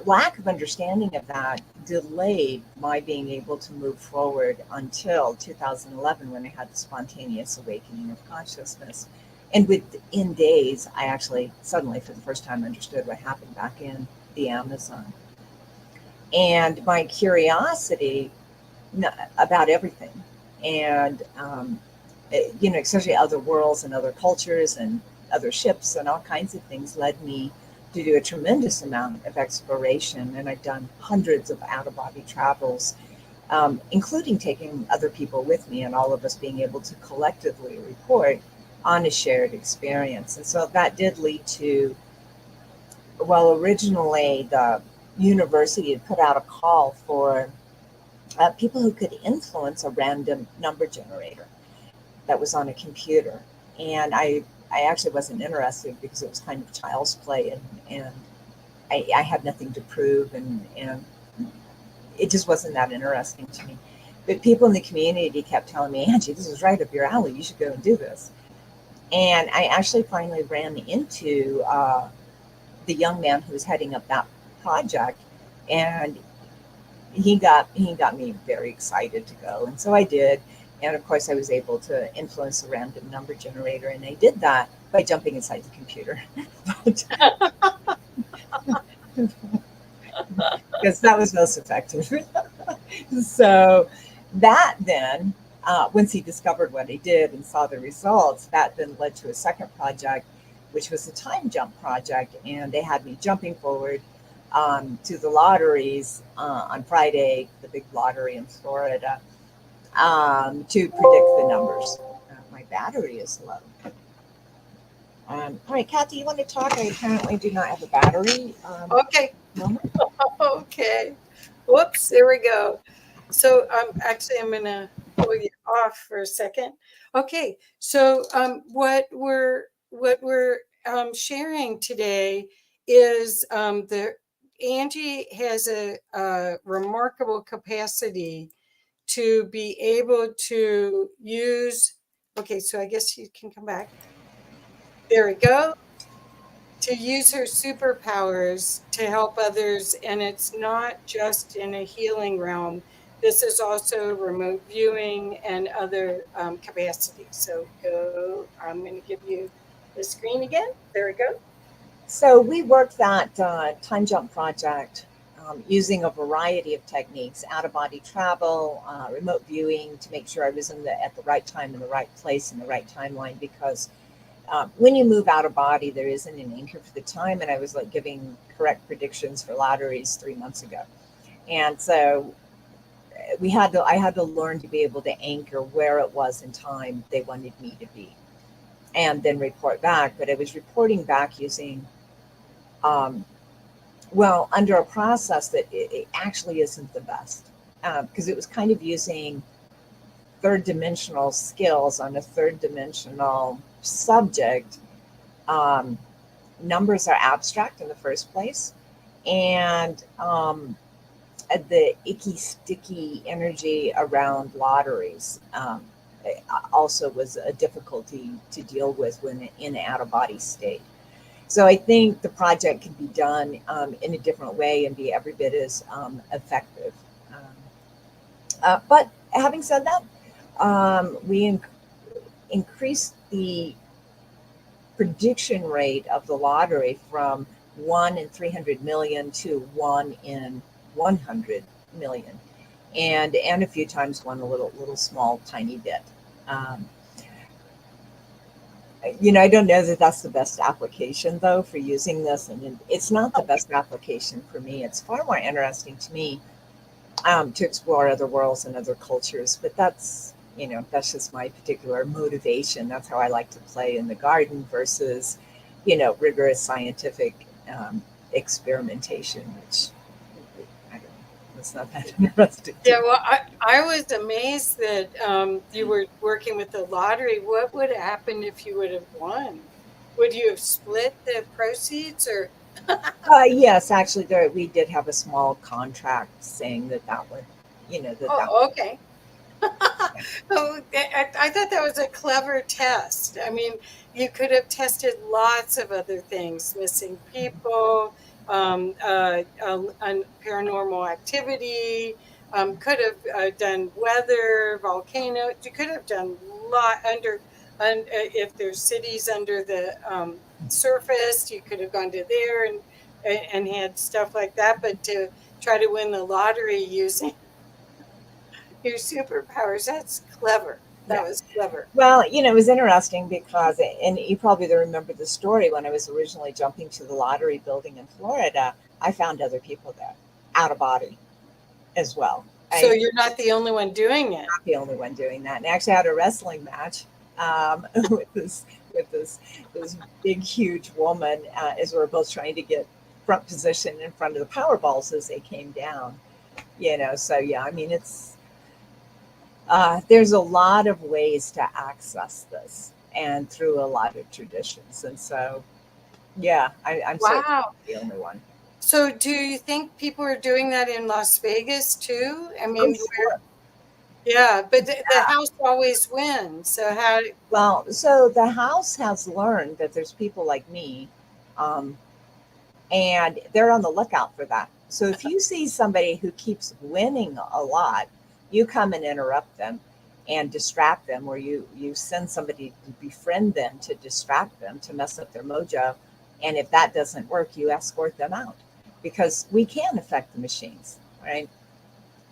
lack of understanding of that delayed my being able to move forward until 2011 when I had the spontaneous awakening of consciousness. And within days, I actually suddenly, for the first time, understood what happened back in the Amazon. And my curiosity about everything, and especially other worlds and other cultures and other ships and all kinds of things, led me to do a tremendous amount of exploration. And I've done hundreds of out-of-body travels, including taking other people with me, and all of us being able to collectively report on a shared experience. And so that did lead to, well, originally the university had put out a call for people who could influence a random number generator that was on a computer. And I actually wasn't interested because it was kind of child's play, and I had nothing to prove, and it just wasn't that interesting to me. But people in the community kept telling me, Angie, this is right up your alley. You should go and do this. And I actually finally ran into the young man who was heading up that project, and he got me very excited to go. And so I did. And of course, I was able to influence the random number generator, and I did that by jumping inside the computer. Because that was most effective. So that then, once he discovered what I did and saw the results, that then led to a second project, which was a time jump project. And they had me jumping forward to the lotteries on Friday, the big lottery in Florida, to predict the numbers. My battery is low. All right, Kathy, you want to talk? I apparently do not have a battery. Okay. Okay. Whoops, there we go. So actually, I'm going to pull you off for a second. Okay, so what we're sharing today is Angie has a remarkable capacity to be able to use. Okay, so I guess you can come back. There we go. To use her superpowers to help others. And it's not just in a healing realm. This is also remote viewing and other capacities. So I'm going to give you the screen again. There we go. So we worked that time jump project using a variety of techniques: out-of-body travel, remote viewing, to make sure I was at the right time, in the right place, in the right timeline, because when you move out of body, there isn't an anchor for the time. And I was like giving correct predictions for lotteries 3 months ago. And so I had to learn to be able to anchor where it was in time they wanted me to be, and then report back. But I was reporting back using, under a process that it actually isn't the best, because it was kind of using third dimensional skills on a third dimensional subject. Numbers are abstract in the first place, and the icky, sticky energy around lotteries also was a difficulty to deal with when in an out-of-body state. So I think the project can be done in a different way and be every bit as effective. But having said that, we increased the prediction rate of the lottery from 1 in 300 million to 1 in 100 million, and a few times won a little small tiny bit. Um, I don't know that that's the best application though for using this, and it's not the best application for me. It's far more interesting to me to explore other worlds and other cultures, but that's just my particular motivation. That's how I like to play in the garden versus, rigorous scientific experimentation, which I don't know, it's not that interesting. Yeah, well, I was amazed that you were working with the lottery. What would have happened if you would have won? Would you have split the proceeds or? Yes, actually, we did have a small contract saying that would, Oh, okay. Oh, I thought that was a clever test. I mean, you could have tested lots of other things, missing people, paranormal activity, could have done weather, volcano. You could have done lot if there's cities under the surface, you could have gone to there and had stuff like that. But to try to win the lottery using your superpowers, that's clever. That was clever. Well, it was interesting because, and you probably remember the story when I was originally jumping to the lottery building in Florida, I found other people there, out of body as well. So you're not the only one doing it. Not the only one doing that. And actually, I had a wrestling match with this big, huge woman as we were both trying to get front position in front of the power balls as they came down. So yeah, I mean, it's there's a lot of ways to access this, and through a lot of traditions. And so, yeah, I'm Wow. the only one. So do you think people are doing that in Las Vegas too? I mean, Sure. Yeah, but the house always wins. So how? Well, so the house has learned that there's people like me, and they're on the lookout for that. So if you see somebody who keeps winning a lot, you come and interrupt them and distract them, or you send somebody to befriend them to distract them, to mess up their mojo. And if that doesn't work, you escort them out, because we can affect the machines, right?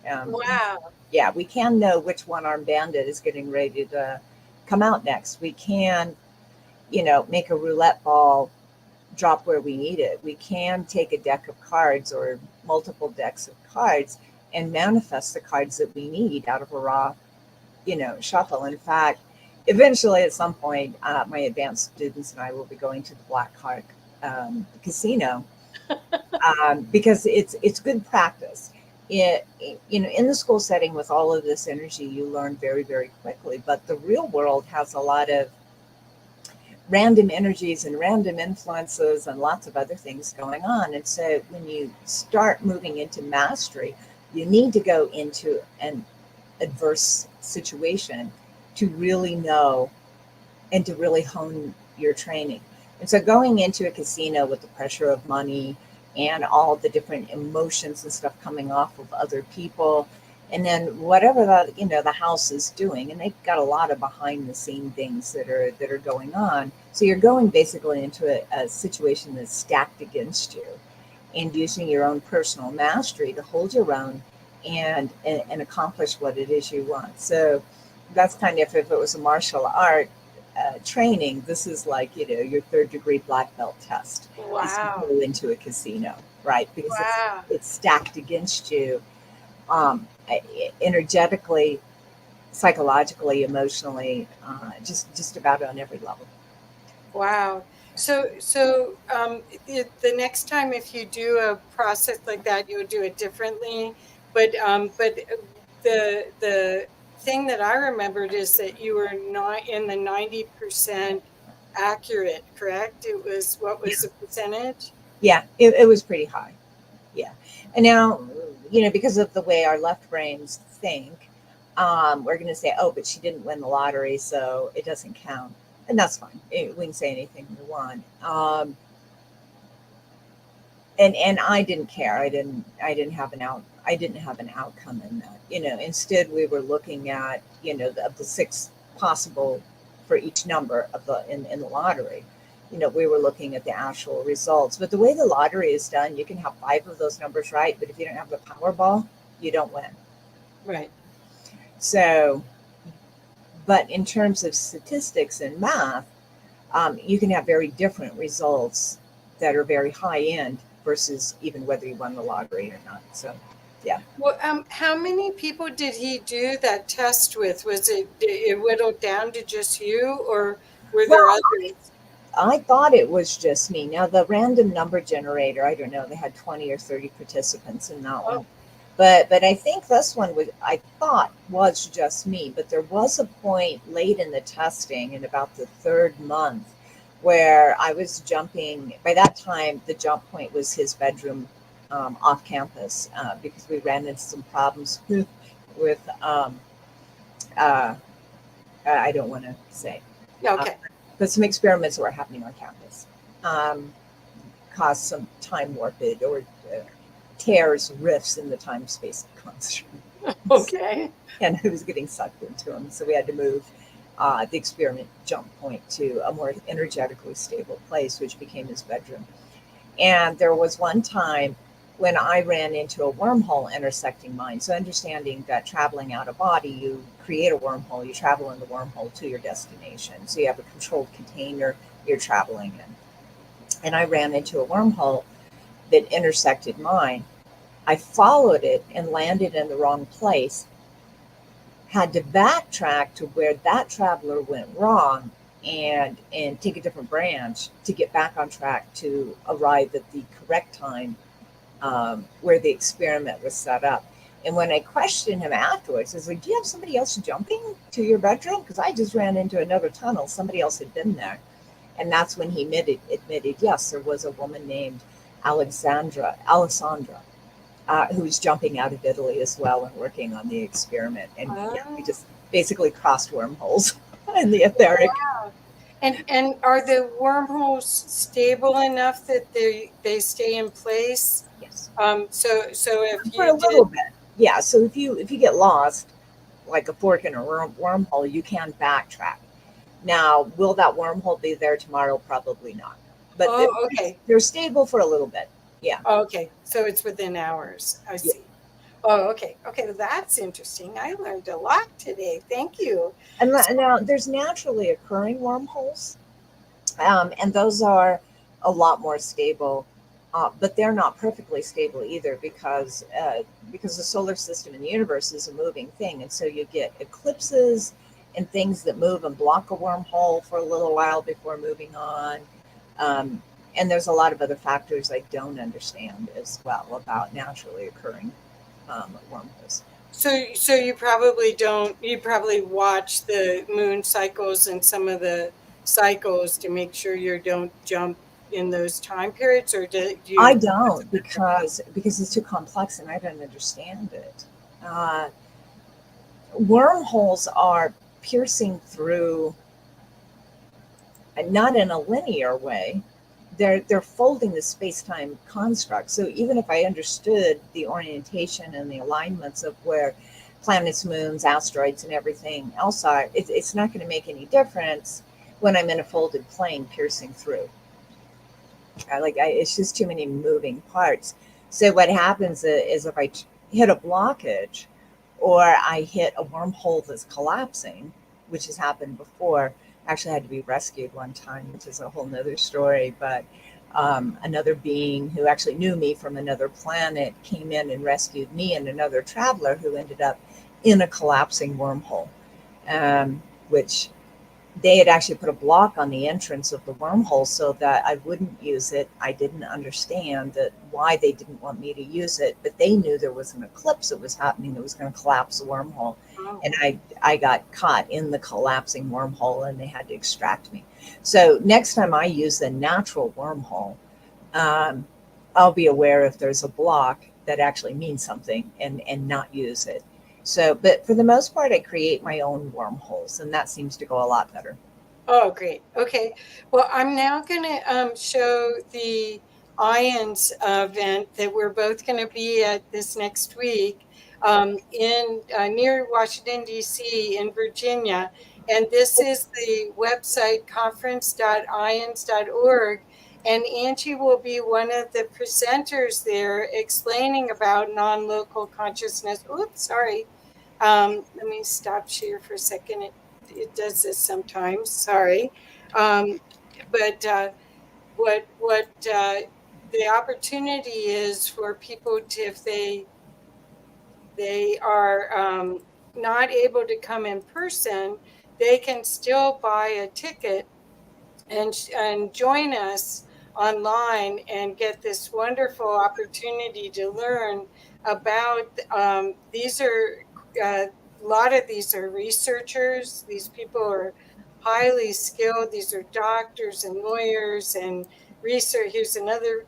Wow. Yeah, we can know which one-armed bandit is getting ready to come out next. We can, make a roulette ball drop where we need it. We can take a deck of cards or multiple decks of cards and manifest the cards that we need out of a raw, shuffle. In fact, eventually at some point, my advanced students and I will be going to the Black Hawk casino because it's good practice. In the school setting with all of this energy, you learn very, very quickly. But the real world has a lot of random energies and random influences and lots of other things going on. And so when you start moving into mastery, you need to go into an adverse situation to really know and to really hone your training. And so going into a casino with the pressure of money and all the different emotions and stuff coming off of other people, and then whatever the house is doing, and they've got a lot of behind the scene things that are going on. So you're going basically into a situation that's stacked against you, and using your own personal mastery to hold your own and accomplish what it is you want. So that's kind of, if it was a martial art training, this is like, your 3rd degree black belt test. Wow. Go into a casino, right? Because Wow. it's stacked against you, energetically, psychologically, emotionally, just about on every level. Wow. So the next time if you do a process like that, you would do it differently. But the thing that I remembered is that you were not in the 90% accurate, correct? It was, what was the percentage? Yeah, it was pretty high. Yeah. And now, because of the way our left brains think, we're going to say, oh, but she didn't win the lottery, so it doesn't count. And that's fine. We can say anything we want. And I didn't care. I didn't have an outcome in that. Instead we were looking at, of the 6 possible for each number of in the lottery. we were looking at the actual results. But the way the lottery is done, you can have 5 of those numbers right, but if you don't have the Powerball, you don't win. Right. So, but in terms of statistics and math, you can have very different results that are very high end versus even whether you won the lottery or not. So, yeah. Well, how many people did he do that test with? Was it whittled down to just you, or were there Well, others? I thought it was just me. Now, the random number generator, I don't know, they had 20 or 30 participants in that Oh, one. But I think this one I thought was just me. But there was a point late in the testing, in about the 3rd month, where I was jumping. By that time, the jump point was his bedroom off campus, because we ran into some problems with I don't want to say, okay. but some experiments that were happening on campus caused some time warpage or tears, rifts in the time-space construct. Okay. And I was getting sucked into them. So we had to move the experiment jump point to a more energetically stable place, which became his bedroom. And there was one time when I ran into a wormhole intersecting mine. So understanding that traveling out of body, you create a wormhole, you travel in the wormhole to your destination. So you have a controlled container you're traveling in. And I ran into a wormhole that intersected mine. I followed it and landed in the wrong place, had to backtrack to where that traveler went wrong and take a different branch to get back on track to arrive at the correct time where the experiment was set up. And when I questioned him afterwards, I was like, do you have somebody else jumping to your bedroom? Because I just ran into another tunnel. Somebody else had been there. And that's when he admitted, yes, there was a woman named Alessandra, who was jumping out of Italy as well and working on the experiment. And yeah, we just basically crossed wormholes in the etheric. Wow. And are the wormholes stable enough that they stay in place? Yes. So if For you a little bit. Yeah. So if you get lost, like a fork in a wormhole, you can backtrack. Now, will that wormhole be there tomorrow? Probably not. But okay. they're stable for a little bit. Yeah. Okay. So it's within hours. I see. Yeah. Oh, okay. Okay. That's interesting. I learned a lot today. Thank you. And now there's naturally occurring wormholes, and those are a lot more stable, but they're not perfectly stable either because the solar system and the universe is a moving thing, and so you get eclipses and things that move and block a wormhole for a little while before moving on. And there's a lot of other factors I don't understand as well about naturally occurring wormholes. So you probably don't. You probably watch the moon cycles and some of the cycles to make sure you don't jump in those time periods, or do you? I don't because it's too complex and I don't understand it. Wormholes are piercing through, not in a linear way. They're folding the space-time construct. So even if I understood the orientation and the alignments of where planets, moons, asteroids, and everything else are, it's not going to make any difference when I'm in a folded plane piercing through. It's just too many moving parts. So what happens is if I hit a blockage or I hit a wormhole that's collapsing, which has happened before. Actually, I had to be rescued one time, which is a whole nother story. But another being who actually knew me from another planet came in and rescued me and another traveler who ended up in a collapsing wormhole, which they had actually put a block on the entrance of the wormhole so that I wouldn't use it. I didn't understand why they didn't want me to use it, but they knew there was an eclipse that was happening that was going to collapse the wormhole. Oh. And I got caught in the collapsing wormhole and they had to extract me. So next time I use the natural wormhole, I'll be aware if there's a block that actually means something and not use it. So, but for the most part, I create my own wormholes, and that seems to go a lot better. Oh, great. Okay. Well, I'm now going to show the IANDS event that we're both going to be at this next week in near Washington, D.C. in Virginia. And this is the website conference.iands.org. And Angie will be one of the presenters there explaining about non-local consciousness. Oops, sorry. Let me stop share for a second. It does this sometimes. Sorry. But what the opportunity is for people to, if they are not able to come in person, they can still buy a ticket and join us online and get this wonderful opportunity to learn about these are a lot of these are researchers. These people are highly skilled. These are doctors and lawyers and research. Here's another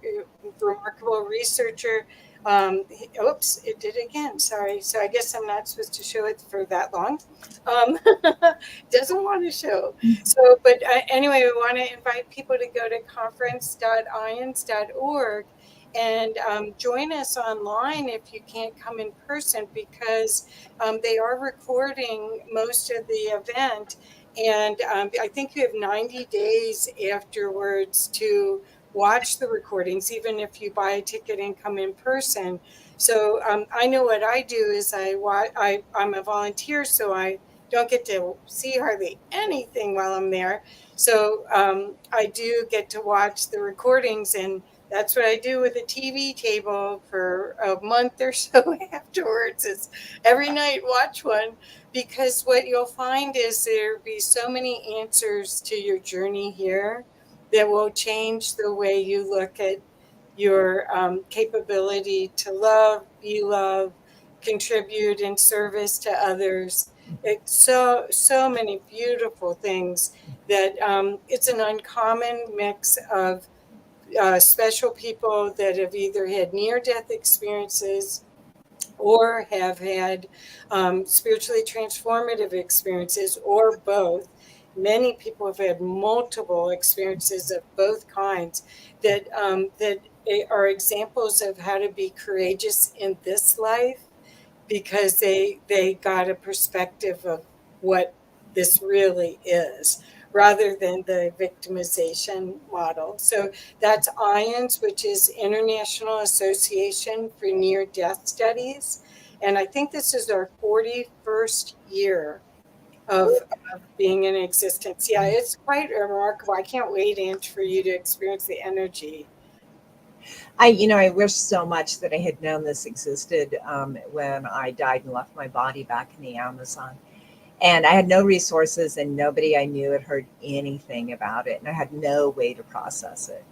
remarkable researcher. Oops, it did again. Sorry. So I guess I'm not supposed to show it for that long. Doesn't want to show. So, but anyway, we want to invite people to go to conference.iands.org and join us online if you can't come in person, because they are recording most of the event. And I think you have 90 days afterwards to watch the recordings, even if you buy a ticket and come in person. So I know what I do is I'm a volunteer, so I don't get to see hardly anything while I'm there. So I do get to watch the recordings, and that's what I do with a TV table for a month or so afterwards, is every night watch one, because what you'll find is there'll be so many answers to your journey here that will change the way you look at your capability to love, be loved, contribute in service to others. It's so many beautiful things that it's an uncommon mix of special people that have either had near-death experiences or have had spiritually transformative experiences, or both. Many people have had multiple experiences of both kinds that are examples of how to be courageous in this life, because they got a perspective of what this really is, rather than the victimization model. So that's IANDS, which is International Association for Near-Death Studies. And I think this is our 41st year of being in existence. Yeah, it's quite remarkable. I can't wait, Ange, for you to experience the energy. I wish so much that I had known this existed when I died and left my body back in the Amazon. And I had no resources, and nobody I knew had heard anything about it. And I had no way to process it.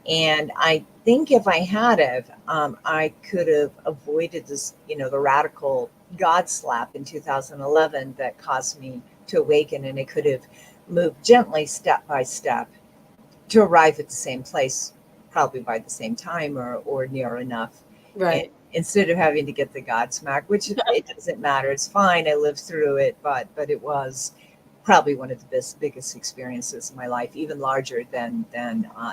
And I think if I had have, I could have avoided this, the radical God slap in 2011 that caused me to awaken. And I could have moved gently, step by step, to arrive at the same place, probably by the same time or near enough. Right. And instead of having to get the Godsmack, which it doesn't matter. It's fine. I lived through it, but it was probably one of the biggest experiences of my life, even larger than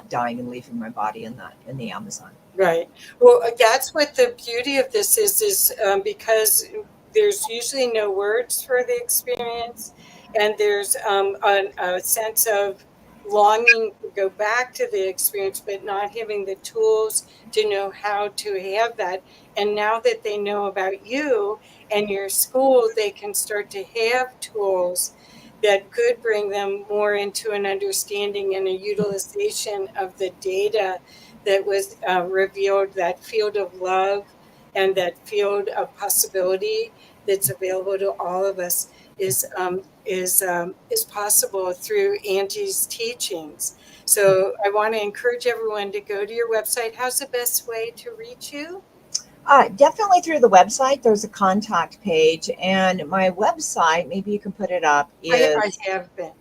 dying and leaving my body in the Amazon. Right. Well, that's what the beauty of this is because there's usually no words for the experience, and there's a sense of longing to go back to the experience, but not having the tools to know how to have that. And now that they know about you and your school, they can start to have tools that could bring them more into an understanding and a utilization of the data that was revealed, that field of love and that field of possibility that's available to all of us is possible through Angie's teachings. So I want to encourage everyone to go to your website. How's the best way to reach you? Definitely through the website. There's a contact page, and my website, maybe you can put it up, is I have been.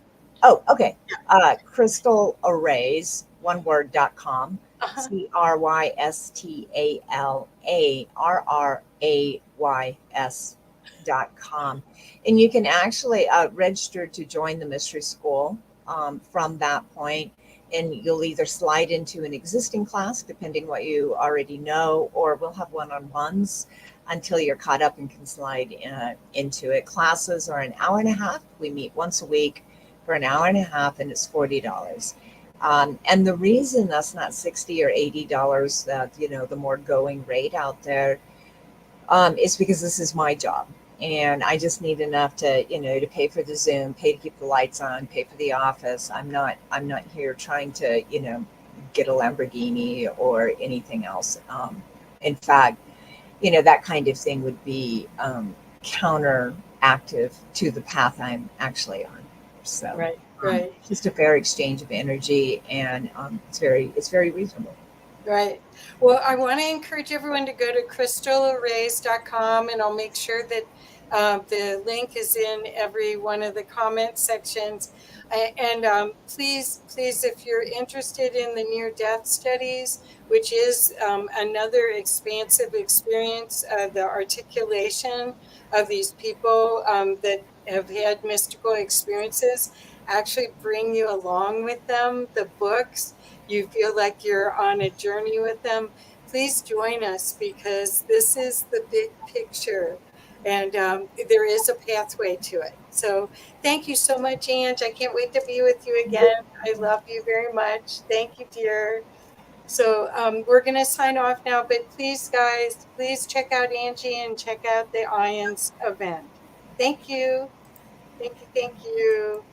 Oh, okay. Crystolarays, one word.com. CrystalArrays.com. And you can actually register to join the mystery school from that point. and you'll either slide into an existing class, depending what you already know, or we'll have one-on-ones until you're caught up and can slide into it. Classes are an hour and a half. We meet once a week for an hour and a half, and it's $40. And the reason that's not $60 or $80, that, you know, the more going rate out there, is because this is my job. And I just need enough to, you know, to pay for the Zoom, pay to keep the lights on, pay for the office. I'm not here trying to, you know, get a Lamborghini or anything else. In fact, you know, that kind of thing would be counteractive to the path I'm actually on. So Right. Just a fair exchange of energy, and it's very reasonable. Right. Well, I want to encourage everyone to go to crystolarays.com, and I'll make sure that the link is in every one of the comment sections. And please, if you're interested in the near-death studies, which is another expansive experience, the articulation of these people that have had mystical experiences actually bring you along with them, the books. You feel like you're on a journey with them, please join us, because this is the big picture, and there is a pathway to it. So thank you so much, Ange. I can't wait to be with you again. I love you very much. Thank you, dear. So we're going to sign off now, but please, guys, please check out Angie and check out the IANDS event. Thank you. Thank you. Thank you.